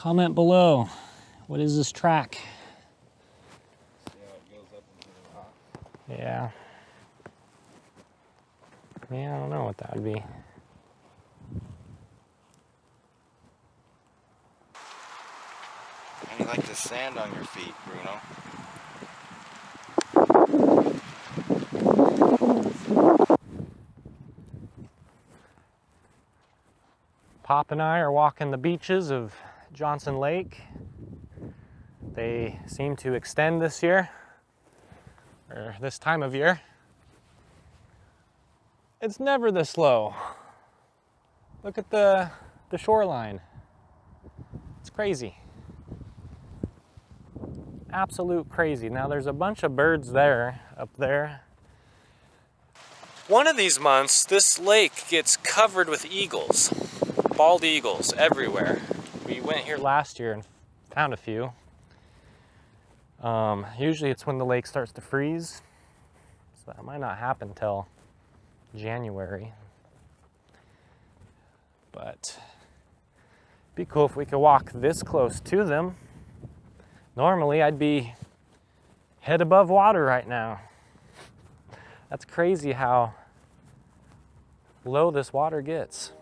Comment below. What is this track? See how it goes up into the rock. Yeah. Yeah, I don't know what that would be. How do you like the sand on your feet, Bruno? Pop and I are walking the beaches of Johnson Lake. They seem to extend this year, or this time of year. It's never this low. Look at the shoreline. It's crazy. Absolute crazy. Now there's a bunch of birds there, up there. One of these months, this lake gets covered with eagles. Bald eagles everywhere. We went here last year and found a few. Usually it's when the lake starts to freeze, so that might not happen till January. But it'd be cool if we could walk this close to them. Normally I'd be head above water right now. That's crazy how low this water gets.